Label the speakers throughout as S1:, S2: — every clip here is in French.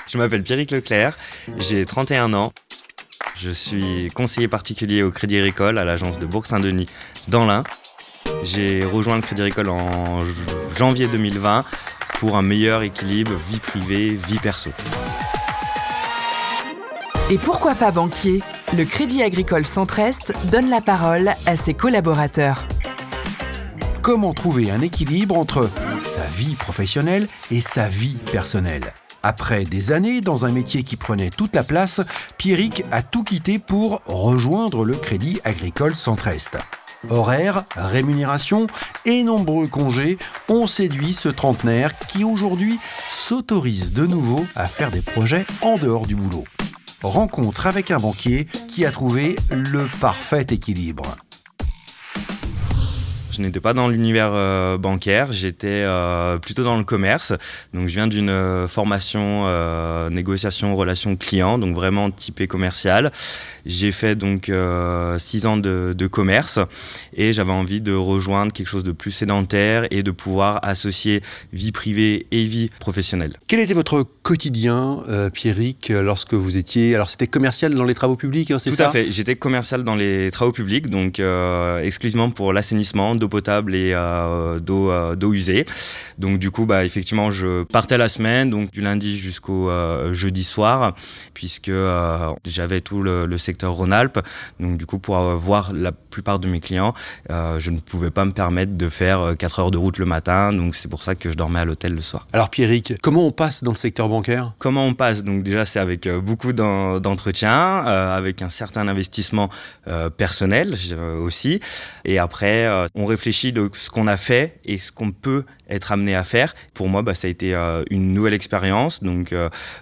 S1: Je m'appelle Pierrick Leclerc, j'ai 31 ans. Je suis conseiller particulier au Crédit Agricole à l'agence de Bourg-Saint-Denis dans l'Ain. J'ai rejoint le Crédit Agricole en janvier 2020 pour un meilleur équilibre vie privée, vie perso.
S2: Et pourquoi pas banquier? Le Crédit Agricole Centre-Est donne la parole à ses collaborateurs.
S3: Comment trouver un équilibre entre sa vie professionnelle et sa vie personnelle? Après des années dans un métier qui prenait toute la place, Pierrick a tout quitté pour rejoindre le Crédit Agricole Centre-Est. Horaires, rémunération et nombreux congés ont séduit ce trentenaire qui aujourd'hui s'autorise de nouveau à faire des projets en dehors du boulot. Rencontre avec un banquier qui a trouvé le parfait équilibre.
S1: Je n'étais pas dans l'univers bancaire, j'étais plutôt dans le commerce. Donc je viens d'une formation négociation, relations clients, donc vraiment typé commercial. J'ai fait donc 6 ans de commerce et j'avais envie de rejoindre quelque chose de plus sédentaire et de pouvoir associer vie privée et vie professionnelle.
S3: Quel était votre quotidien, Pierrick, lorsque vous étiez... Alors c'était commercial dans les travaux publics, hein, c'est ça?
S1: Tout à fait, j'étais commercial dans les travaux publics, donc exclusivement pour l'assainissement, d'eau potable et d'eau usée. Donc du coup, effectivement, je partais la semaine, donc du lundi jusqu'au jeudi soir, puisque j'avais tout le secteur Rhône-Alpes. Donc du coup, pour voir la plupart de mes clients, je ne pouvais pas me permettre de faire 4 heures de route le matin, donc c'est pour ça que je dormais à l'hôtel le soir.
S3: Alors Pierrick, comment on passe dans le secteur bancaire?
S1: Comment on passe? Donc déjà, c'est avec beaucoup d'entretien, avec un certain investissement personnel aussi. Et après, on réfléchit de ce qu'on a fait et ce qu'on peut être amené à faire. Pour moi, ça a été une nouvelle expérience, donc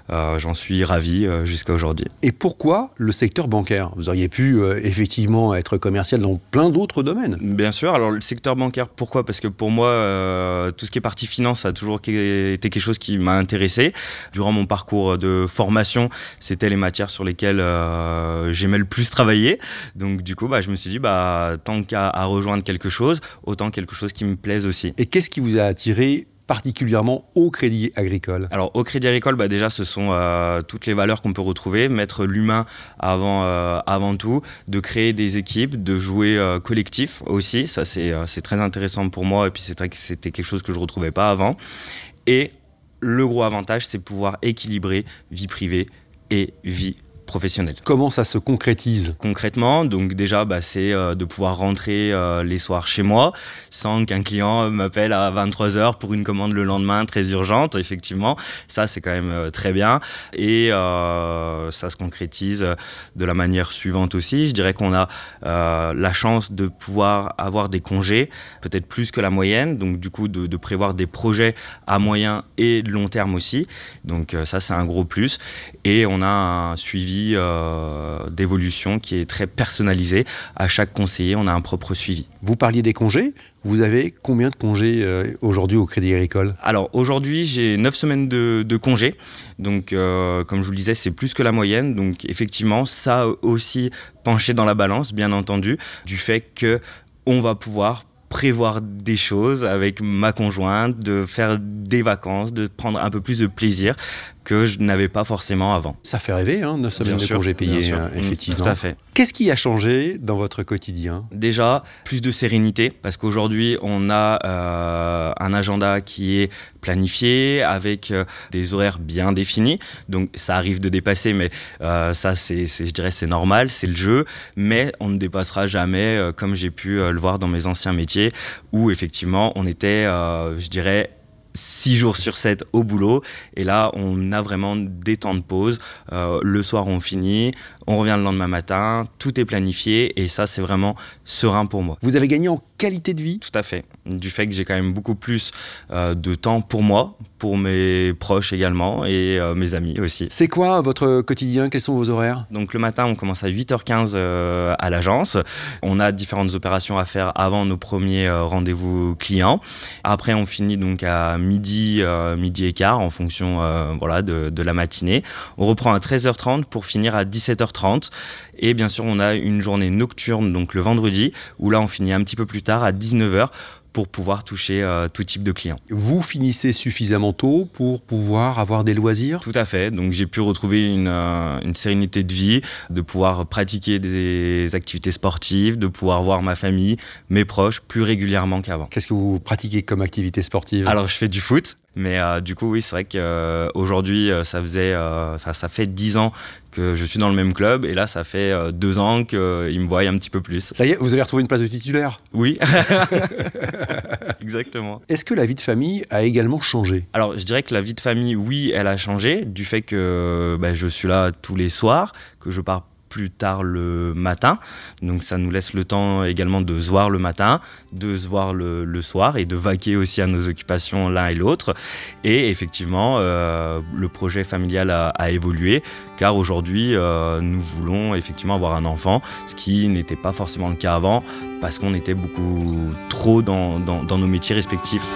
S1: j'en suis ravi jusqu'à aujourd'hui.
S3: Et pourquoi le secteur bancaire? Vous auriez pu effectivement être commercial dans plein d'autres domaines.
S1: Bien sûr, alors le secteur bancaire, pourquoi? Parce que pour moi, tout ce qui est partie finance a toujours été quelque chose qui m'a intéressé. Durant mon parcours de formation, c'était les matières sur lesquelles j'aimais le plus travailler. Donc du coup, je me suis dit, tant qu'à rejoindre quelque chose, autant quelque chose qui me plaise aussi.
S3: Et qu'est-ce qui vous a attiré particulièrement au Crédit Agricole?
S1: Alors au Crédit Agricole, déjà ce sont toutes les valeurs qu'on peut retrouver, mettre l'humain avant tout, de créer des équipes, de jouer collectif aussi, ça c'est très intéressant pour moi et puis c'est vrai que c'était quelque chose que je ne retrouvais pas avant. Et le gros avantage, c'est pouvoir équilibrer vie privée et vie professionnelle.
S3: Comment ça se concrétise?
S1: Concrètement, donc déjà, c'est de pouvoir rentrer les soirs chez moi sans qu'un client m'appelle à 23h pour une commande le lendemain très urgente. Effectivement, ça c'est quand même très bien et ça se concrétise de la manière suivante aussi. Je dirais qu'on a la chance de pouvoir avoir des congés, peut-être plus que la moyenne, donc du coup de prévoir des projets à moyen et long terme aussi. Donc ça c'est un gros plus et on a un suivi d'évolution qui est très personnalisé. À chaque conseiller, on a un propre suivi.
S3: Vous parliez des congés. Vous avez combien de congés aujourd'hui au Crédit Agricole?
S1: Alors aujourd'hui, j'ai 9 semaines de congés. Donc comme je vous le disais, c'est plus que la moyenne. Donc effectivement, ça a aussi penché dans la balance, bien entendu, du fait qu'on va pouvoir prévoir des choses avec ma conjointe, de faire des vacances, de prendre un peu plus de plaisir que je n'avais pas forcément avant.
S3: Ça fait rêver, 9 semaines de congés payés, effectivement.
S1: Tout à fait.
S3: Qu'est-ce qui a changé dans votre quotidien?
S1: Déjà, plus de sérénité, parce qu'aujourd'hui, on a un agenda qui est planifié, avec des horaires bien définis. Donc, ça arrive de dépasser, mais ça, je dirais, c'est normal, c'est le jeu. Mais on ne dépassera jamais, comme j'ai pu le voir dans mes anciens métiers, où effectivement, on était, je dirais, 6 jours sur 7 au boulot et là on a vraiment des temps de pause, le soir on finit, on revient le lendemain matin, tout est planifié et ça c'est vraiment serein pour moi.
S3: Vous avez gagné en qualité de vie?
S1: Tout à fait, du fait que j'ai quand même beaucoup plus de temps pour moi, pour mes proches également et mes amis aussi.
S3: C'est quoi votre quotidien? Quels sont vos horaires?
S1: Donc le matin on commence à 8h15 à l'agence, on a différentes opérations à faire avant nos premiers rendez-vous clients, après on finit donc à midi et quart en fonction de la matinée. On reprend à 13h30 pour finir à 17h30 et bien sûr on a une journée nocturne donc le vendredi où là on finit un petit peu plus tard à 19h pour pouvoir toucher tout type de clients.
S3: Vous finissez suffisamment tôt pour pouvoir avoir des loisirs ?
S1: Tout à fait. Donc j'ai pu retrouver une sérénité de vie, de pouvoir pratiquer des activités sportives, de pouvoir voir ma famille, mes proches plus régulièrement qu'avant.
S3: Qu'est-ce que vous pratiquez comme activité sportive ?
S1: Alors je fais du foot, mais du coup oui, c'est vrai qu'aujourd'hui ça fait 10 ans que je suis dans le même club, et là ça fait 2 ans qu'ils me voient un petit peu plus.
S3: Ça y est, vous avez retrouvé une place de titulaire ?
S1: Oui, exactement.
S3: Est-ce que la vie de famille a également changé ?
S1: Alors je dirais que la vie de famille, oui, elle a changé, du fait que je suis là tous les soirs, que je pars plus tard le matin, donc ça nous laisse le temps également de se voir le matin, de se voir le soir, et de vaquer aussi à nos occupations l'un et l'autre. Et effectivement, le projet familial a évolué, car aujourd'hui nous voulons effectivement avoir un enfant, ce qui n'était pas forcément le cas avant, parce qu'on était beaucoup trop dans nos métiers respectifs.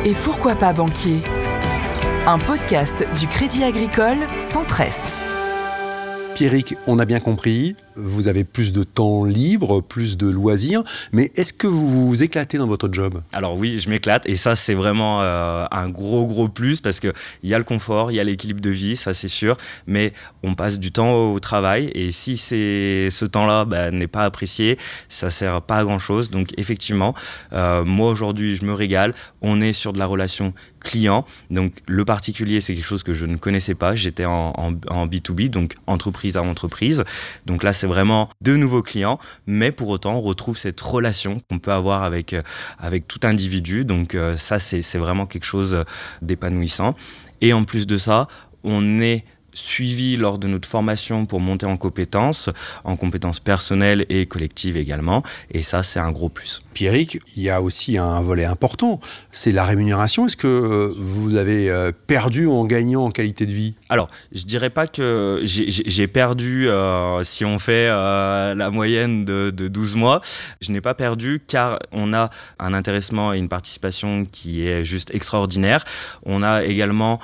S2: Et pourquoi pas banquier ? Un podcast du Crédit Agricole Centre-Est.
S3: Pierrick, on a bien compris, vous avez plus de temps libre, plus de loisirs, mais est-ce que vous vous éclatez dans votre job ?
S1: Alors oui, je m'éclate, et ça c'est vraiment un gros plus, parce qu'il y a le confort, il y a l'équilibre de vie, ça c'est sûr, mais on passe du temps au travail, et si ce temps-là n'est pas apprécié, ça sert pas à grand-chose. Donc effectivement, moi aujourd'hui je me régale, on est sur de la relation client, donc le particulier c'est quelque chose que je ne connaissais pas, j'étais en B2B, donc entreprise à entreprise, donc là c'est vraiment de nouveaux clients, mais pour autant on retrouve cette relation qu'on peut avoir avec tout individu, donc ça c'est vraiment quelque chose d'épanouissant. Et en plus de ça, on est suivi lors de notre formation pour monter en compétences personnelles et collectives également, et ça c'est un gros plus.
S3: Pierrick, il y a aussi un volet important, c'est la rémunération. Est-ce que vous avez perdu en gagnant en qualité de vie ?
S1: Alors, je dirais pas que j'ai perdu, si on fait la moyenne de 12 mois, je n'ai pas perdu, car on a un intéressement et une participation qui est juste extraordinaire. On a également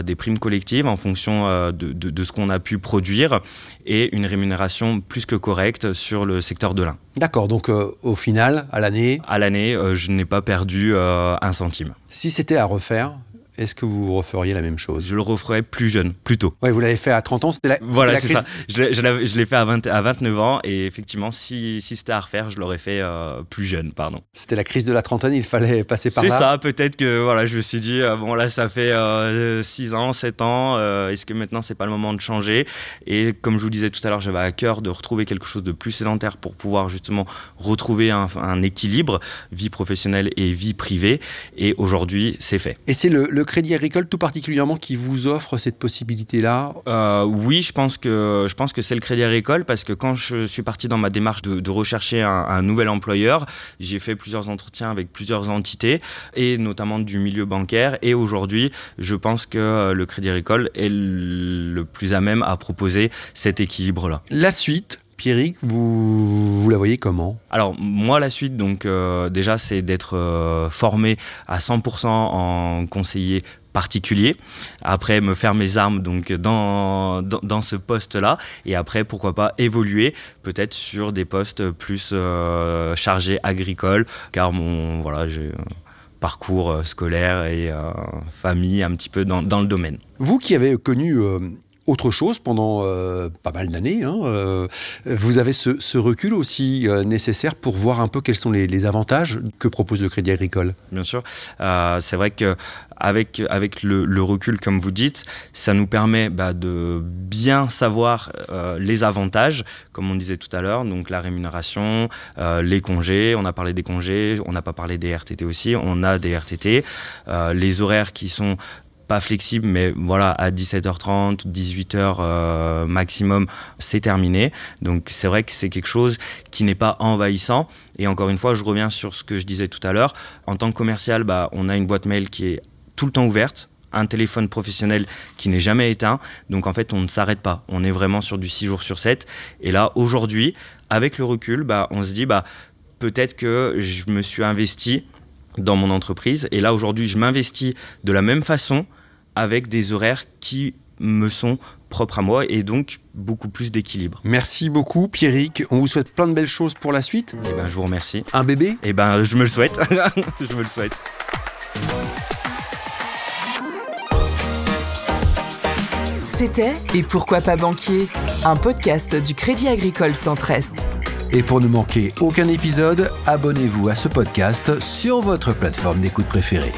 S1: des primes collectives en fonction de ce qu'on a pu produire, et une rémunération plus que correcte sur le secteur de l'Ain.
S3: D'accord, donc au final, à l'année,
S1: je n'ai pas perdu un centime.
S3: Si c'était à refaire, est-ce que vous referiez la même chose ?
S1: Je le referais plus jeune, plus tôt.
S3: Oui, vous l'avez fait à 30 ans,
S1: Voilà, c'est
S3: crise.
S1: ça. Je l'ai fait à 29 ans, et effectivement, si c'était à refaire, je l'aurais fait plus jeune, pardon.
S3: C'était la crise de la trentaine, il fallait passer par là.
S1: C'est ça, peut-être que je me suis dit, bon là ça fait 6 ans, 7 ans, est-ce que maintenant c'est pas le moment de changer ? Et comme je vous disais tout à l'heure, j'avais à cœur de retrouver quelque chose de plus sédentaire pour pouvoir justement retrouver un équilibre, vie professionnelle et vie privée, et aujourd'hui c'est fait.
S3: Et c'est le Crédit Agricole tout particulièrement qui vous offre cette possibilité-là ?
S1: Oui, je pense que c'est le Crédit Agricole, parce que quand je suis parti dans ma démarche de rechercher un nouvel employeur, j'ai fait plusieurs entretiens avec plusieurs entités, et notamment du milieu bancaire, et aujourd'hui je pense que le Crédit Agricole est le plus à même à proposer cet équilibre-là.
S3: La suite, Pierrick, vous la voyez comment ?
S1: Alors moi la suite, donc déjà c'est d'être formé à 100% en conseiller particulier, après me faire mes armes donc dans ce poste-là, et après pourquoi pas évoluer peut-être sur des postes plus chargés agricoles, car j'ai un parcours scolaire et famille un petit peu dans le domaine.
S3: Vous qui avez connu autre chose pendant pas mal d'années, vous avez ce recul aussi nécessaire pour voir un peu quels sont les avantages que propose le Crédit Agricole.
S1: Bien sûr, c'est vrai qu'avec le recul, comme vous dites, ça nous permet de bien savoir les avantages, comme on disait tout à l'heure, donc la rémunération, les congés, on a parlé des congés, on n'a pas parlé des RTT aussi, on a des RTT, les horaires qui sont pas flexible, mais à 17h30, 18h maximum, c'est terminé. Donc c'est vrai que c'est quelque chose qui n'est pas envahissant. Et encore une fois, je reviens sur ce que je disais tout à l'heure. En tant que commercial, on a une boîte mail qui est tout le temps ouverte, un téléphone professionnel qui n'est jamais éteint. Donc en fait, on ne s'arrête pas. On est vraiment sur du 6 jours sur 7. Et là, aujourd'hui, avec le recul, on se dit, peut-être que je me suis investi dans mon entreprise. Et là, aujourd'hui, je m'investis de la même façon, avec des horaires qui me sont propre à moi et donc beaucoup plus d'équilibre.
S3: Merci beaucoup Pierrick, on vous souhaite plein de belles choses pour la suite.
S1: Et ben je vous remercie.
S3: Un bébé ?
S1: Et ben je me le souhaite. Je me le souhaite.
S2: C'était Et pourquoi pas banquier, un podcast du Crédit Agricole Centre-Est.
S3: Et pour ne manquer aucun épisode, abonnez-vous à ce podcast sur votre plateforme d'écoute préférée.